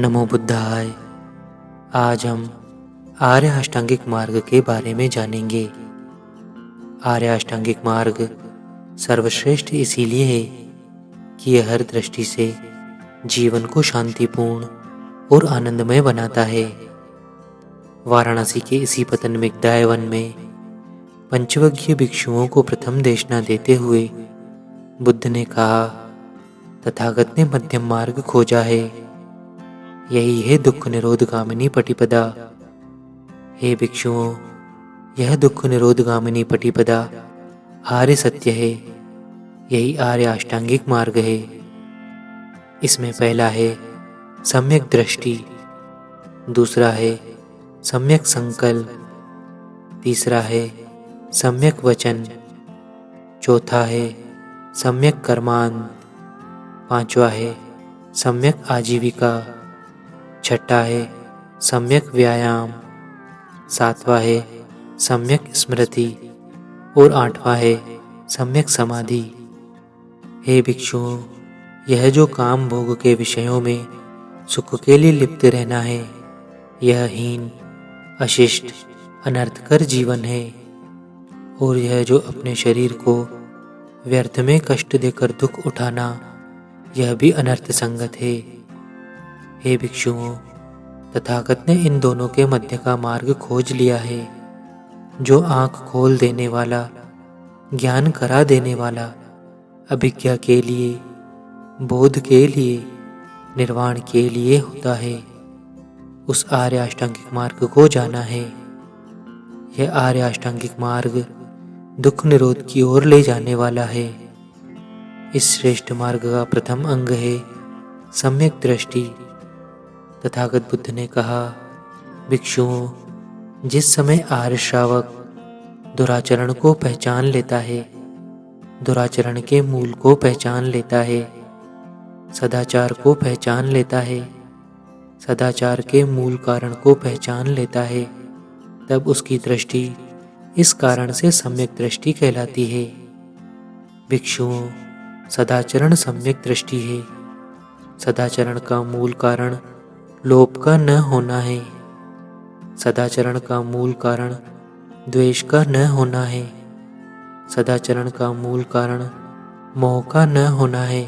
नमो बुद्धाय। आज हम आर्य अष्टांगिक मार्ग के बारे में जानेंगे। आर्य अष्टांगिक मार्ग सर्वश्रेष्ठ इसीलिए है कि यह हर दृष्टि से जीवन को शांतिपूर्ण और आनंदमय बनाता है। वाराणसी के इसी पतनमृगदाय वन में पंचवग्गीय भिक्षुओं को प्रथम देशना देते हुए बुद्ध ने कहा, तथागत ने मध्यम मार्ग खोजा है, यही है दुख निरोधगामिनी पटिपदा। हे भिक्षुओं, यह दुख निरोधगामिनी पटिपदा आर्य सत्य है, यही आर्य अष्टांगिक मार्ग है। इसमें पहला है सम्यक दृष्टि, दूसरा है सम्यक संकल्प, तीसरा है सम्यक वचन, चौथा है सम्यक कर्मांत, पांचवा है सम्यक आजीविका, छठा है सम्यक व्यायाम, सातवां है सम्यक स्मृति और आठवां है सम्यक समाधि। हे भिक्षुओं, यह जो काम भोग के विषयों में सुख के लिए लिप्त रहना है, यह हीन, अशिष्ट, अनर्थकर जीवन है। और यह जो अपने शरीर को व्यर्थ में कष्ट देकर दुख उठाना, यह भी अनर्थ संगत है। हे भिक्षुओं, तथागत ने इन दोनों के मध्य का मार्ग खोज लिया है, जो आँख खोल देने वाला, ज्ञान करा देने वाला, अभिज्ञा के लिए, बोध के लिए, निर्वाण के लिए होता है। उस आर्य अष्टांगिक मार्ग को जाना है। यह आर्य अष्टांगिक मार्ग दुख निरोध की ओर ले जाने वाला है। इस श्रेष्ठ मार्ग का प्रथम अंग है सम्यक दृष्टि। तथागत बुद्ध ने कहा, भिक्षुओं, जिस समय आर्य श्रावक दुराचरण को पहचान लेता है, दुराचरण के मूल को पहचान लेता है, सदाचार को पहचान लेता है, सदाचार के मूल कारण को पहचान लेता है, तब उसकी दृष्टि इस कारण से सम्यक दृष्टि कहलाती है। भिक्षुओं, सदाचरण सम्यक दृष्टि है। सदाचरण का मूल कारण लोभ का न होना है। सदाचरण का मूल कारण द्वेष का न होना है। सदाचरण का मूल कारण मोह का न होना है।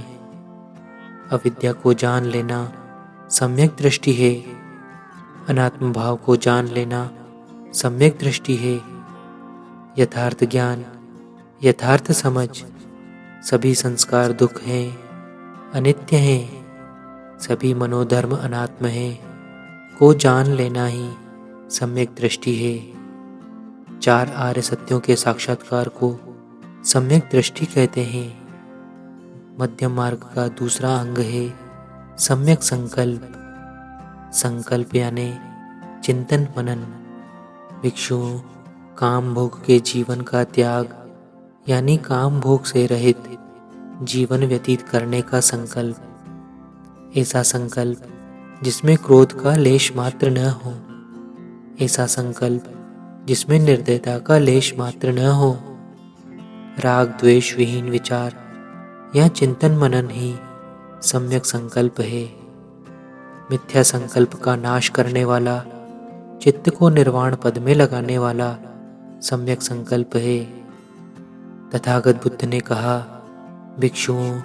अविद्या को जान लेना सम्यक दृष्टि है। अनात्म भाव को जान लेना सम्यक दृष्टि है। यथार्थ ज्ञान, यथार्थ समझ, सभी संस्कार दुख हैं, अनित्य हैं, सभी मनोधर्म अनात्म हैं, को जान लेना ही सम्यक दृष्टि है। चार आर्य सत्यों के साक्षात्कार को सम्यक दृष्टि कहते हैं। मध्यम मार्ग का दूसरा अंग है सम्यक संकल्प। संकल्प यानी चिंतन मनन। भिक्षुओं, काम भोग के जीवन का त्याग यानी काम भोग से रहित जीवन व्यतीत करने का संकल्प। ऐसा संकल्प जिसमें क्रोध का लेश मात्र न हो, ऐसा संकल्प जिसमें निर्दयता का लेश मात्र न हो। राग द्वेष विहीन विचार या चिंतन मनन ही सम्यक संकल्प है। मिथ्या संकल्प का नाश करने वाला, चित्त को निर्वाण पद में लगाने वाला सम्यक संकल्प है। तथागत बुद्ध ने कहा, भिक्षुओं,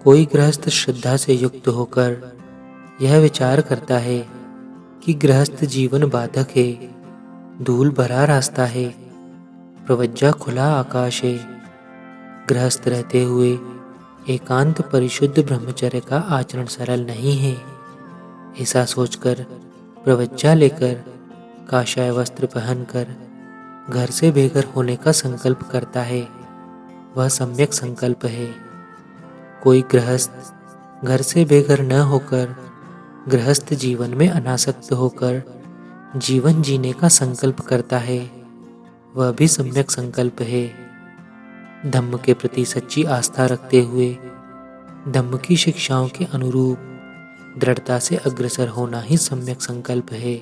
कोई गृहस्थ श्रद्धा से युक्त होकर यह विचार करता है कि गृहस्थ जीवन बाधक है, धूल भरा रास्ता है, प्रवज्जा खुला आकाश है। गृहस्थ रहते हुए एकांत परिशुद्ध ब्रह्मचर्य का आचरण सरल नहीं है, ऐसा सोचकर प्रवज्जा लेकर, काषाय वस्त्र पहनकर घर से बेघर होने का संकल्प करता है, वह सम्यक संकल्प है। कोई गृहस्थ घर से बेघर न होकर गृहस्थ जीवन में अनासक्त होकर जीवन जीने का संकल्प करता है, वह भी सम्यक संकल्प है। धम्म के प्रति सच्ची आस्था रखते हुए धम्म की शिक्षाओं के अनुरूप दृढ़ता से अग्रसर होना ही सम्यक संकल्प है।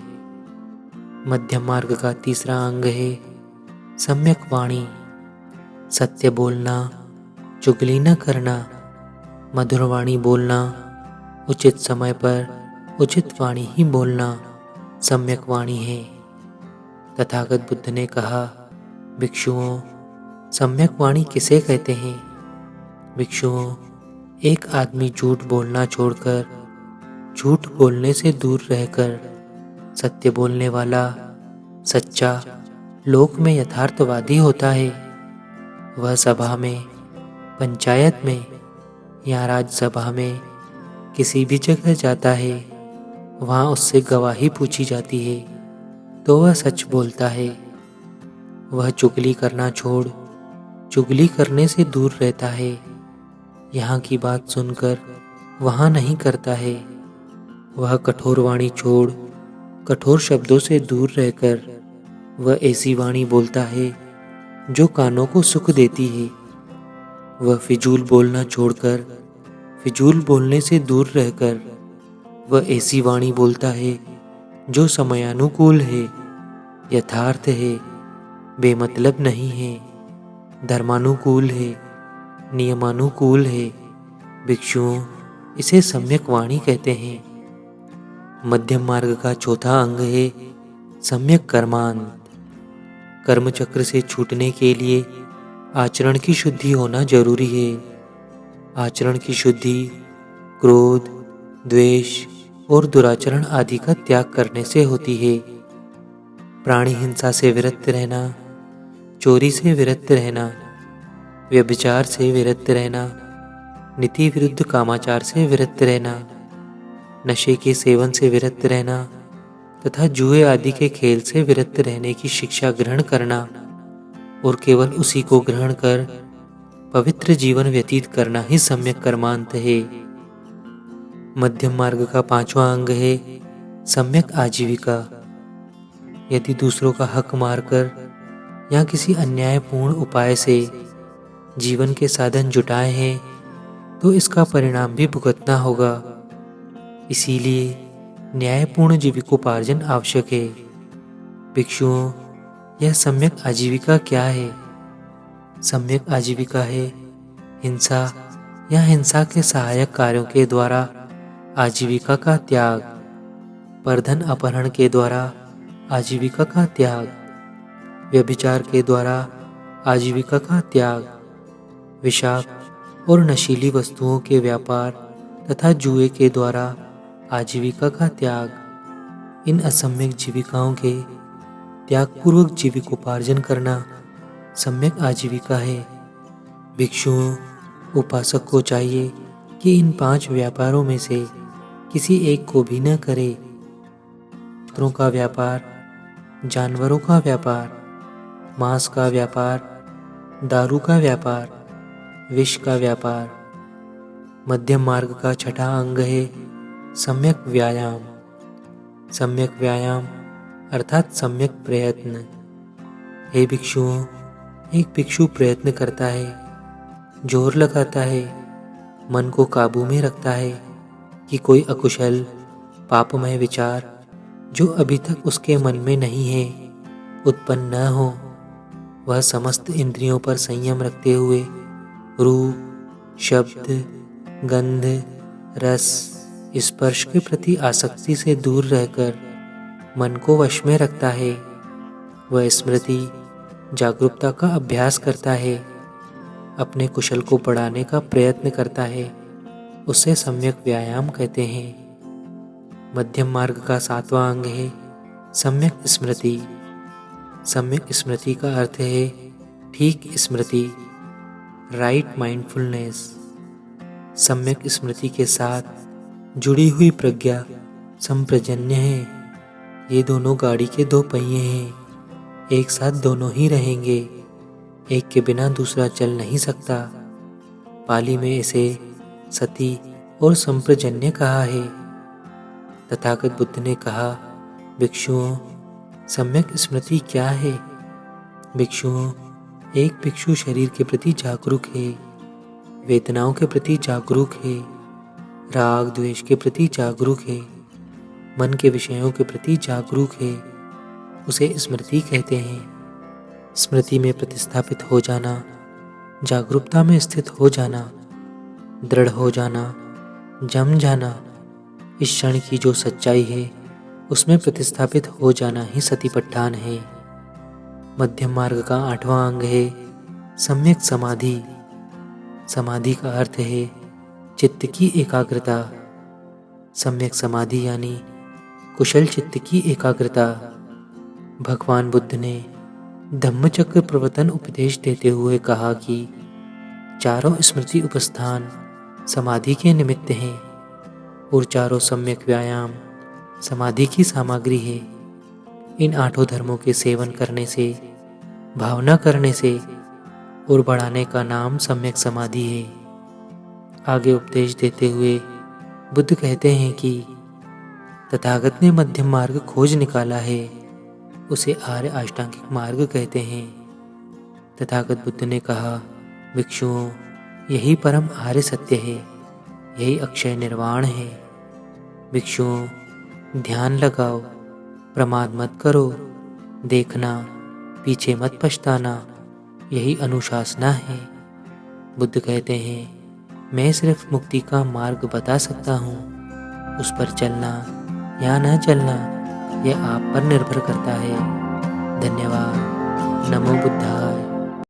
मध्यम मार्ग का तीसरा अंग है सम्यक वाणी। सत्य बोलना, चुगली न करना, मधुर वाणी बोलना, उचित समय पर उचित वाणी ही बोलना सम्यक वाणी है। तथागत बुद्ध ने कहा, भिक्षुओं, सम्यक वाणी किसे कहते हैं? भिक्षुओं, एक आदमी झूठ बोलना छोड़कर, झूठ बोलने से दूर रहकर सत्य बोलने वाला, सच्चा, लोक में यथार्थवादी होता है। वह सभा में, पंचायत में या राज्यसभा में किसी भी जगह जाता है, वहाँ उससे गवाही पूछी जाती है तो वह सच बोलता है। वह चुगली करना छोड़ चुगली करने से दूर रहता है। यहाँ की बात सुनकर वहाँ नहीं करता है। वह कठोर वाणी छोड़ कठोर शब्दों से दूर रहकर वह ऐसी वाणी बोलता है जो कानों को सुख देती है। वह फिजूल बोलना छोड़कर फिजूल बोलने से दूर रहकर वह ऐसी वाणी बोलता है जो समयानुकूल है, यथार्थ है, बेमतलब नहीं है, धर्मानुकूल है, नियमानुकूल है। भिक्षुओं, इसे सम्यक वाणी कहते हैं। मध्यम मार्ग का चौथा अंग है सम्यक कर्मांत। कर्मचक्र से छूटने के लिए आचरण की शुद्धि होना जरूरी है। आचरण की शुद्धि क्रोध, द्वेष और दुराचरण आदि का त्याग करने से होती है। प्राणी हिंसा से विरत रहना, चोरी से विरत रहना, व्यभिचार से विरत रहना, नीति विरुद्ध कामाचार से विरत रहना, नशे के सेवन से विरत रहना तथा जुए आदि के खेल से विरत रहने की शिक्षा ग्रहण करना और केवल उसी को ग्रहण कर पवित्र जीवन व्यतीत करना ही सम्यक कर्मांत है। मध्यम मार्ग का पांचवा अंग है सम्यक आजीविका। यदि दूसरों का हक मारकर या किसी अन्यायपूर्ण उपाय से जीवन के साधन जुटाए हैं तो इसका परिणाम भी भुगतना होगा। इसीलिए न्यायपूर्ण जीविकोपार्जन आवश्यक है। भिक्षुओं, यह सम्यक आजीविका क्या है? सम्यक आजीविका है हिंसा या हिंसा के सहायक कार्यों के द्वारा आजीविका का त्याग, परधन अपहरण के द्वारा आजीविका का त्याग, व्यभिचार के द्वारा आजीविका का त्याग, विषाक्त और नशीली वस्तुओं के व्यापार तथा जुए के द्वारा आजीविका का त्याग। इन असम्यक जीविकाओं के त्यागपूर्वक जीविकोपार्जन करना सम्यक आजीविका है। भिक्षुओं, उपासक को चाहिए कि इन 5 व्यापारों में से किसी एक को भी न करे। वस्त्रों का व्यापार, जानवरों का व्यापार, मांस का व्यापार, दारू का व्यापार, विष का व्यापार। मध्यम मार्ग का छठा अंग है सम्यक व्यायाम। सम्यक व्यायाम अर्थात सम्यक प्रयत्न। हे भिक्षुओं, एक भिक्षु प्रयत्न करता है, जोर लगाता है, मन को काबू में रखता है कि कोई अकुशल पापमय विचार जो अभी तक उसके मन में नहीं है उत्पन्न न हो। वह समस्त इंद्रियों पर संयम रखते हुए रूप, शब्द, गंध, रस, स्पर्श के प्रति आसक्ति से दूर रहकर मन को वश में रखता है। वह स्मृति, जागरूकता का अभ्यास करता है, अपने कुशल को बढ़ाने का प्रयत्न करता है। उसे सम्यक व्यायाम कहते हैं। मध्यम मार्ग का 7वां अंग है सम्यक स्मृति। सम्यक स्मृति का अर्थ है ठीक स्मृति, राइट माइंडफुलनेस। सम्यक स्मृति के साथ जुड़ी हुई प्रज्ञा संप्रजन्य है। ये दोनों गाड़ी के 2 पहिए हैं, एक साथ दोनों ही रहेंगे, एक के बिना दूसरा चल नहीं सकता। पाली में इसे सती और संप्रजन्य कहा है। तथागत बुद्ध ने कहा, भिक्षुओं, सम्यक स्मृति क्या है? भिक्षुओं, एक भिक्षु शरीर के प्रति जागरूक है, वेदनाओं के प्रति जागरूक है, राग द्वेष के प्रति जागरूक है, मन के विषयों के प्रति जागरूक है। उसे स्मृति कहते हैं। स्मृति में प्रतिस्थापित हो जाना, जागरूकता में स्थित हो जाना, दृढ़ हो जाना, जम जाना, इस क्षण की जो सच्चाई है उसमें प्रतिस्थापित हो जाना ही सतिपट्ठान है। मध्यम मार्ग का 8वां अंग है सम्यक समाधि। समाधि का अर्थ है चित्त की एकाग्रता। सम्यक समाधि यानी कुशल चित्त की एकाग्रता। भगवान बुद्ध ने धम्मचक्र प्रवर्तन उपदेश देते हुए कहा कि चारों स्मृति उपस्थान समाधि के निमित्त हैं और चारों सम्यक व्यायाम समाधि की सामग्री है। इन 8 धर्मों के सेवन करने से, भावना करने से और बढ़ाने का नाम सम्यक समाधि है। आगे उपदेश देते हुए बुद्ध कहते हैं कि तथागत ने मध्यम मार्ग खोज निकाला है, उसे आर्य अष्टांगिक मार्ग कहते हैं। तथागत बुद्ध ने कहा, भिक्षुओं, यही परम आर्य सत्य है, यही अक्षय निर्वाण है। भिक्षुओं, ध्यान लगाओ, प्रमाद मत करो, देखना, पीछे मत पछताना, यही अनुशासना है। बुद्ध कहते हैं, मैं सिर्फ मुक्ति का मार्ग बता सकता हूँ, उस पर चलना या न चलना यह आप पर निर्भर करता है। धन्यवाद। नमो बुद्धाय।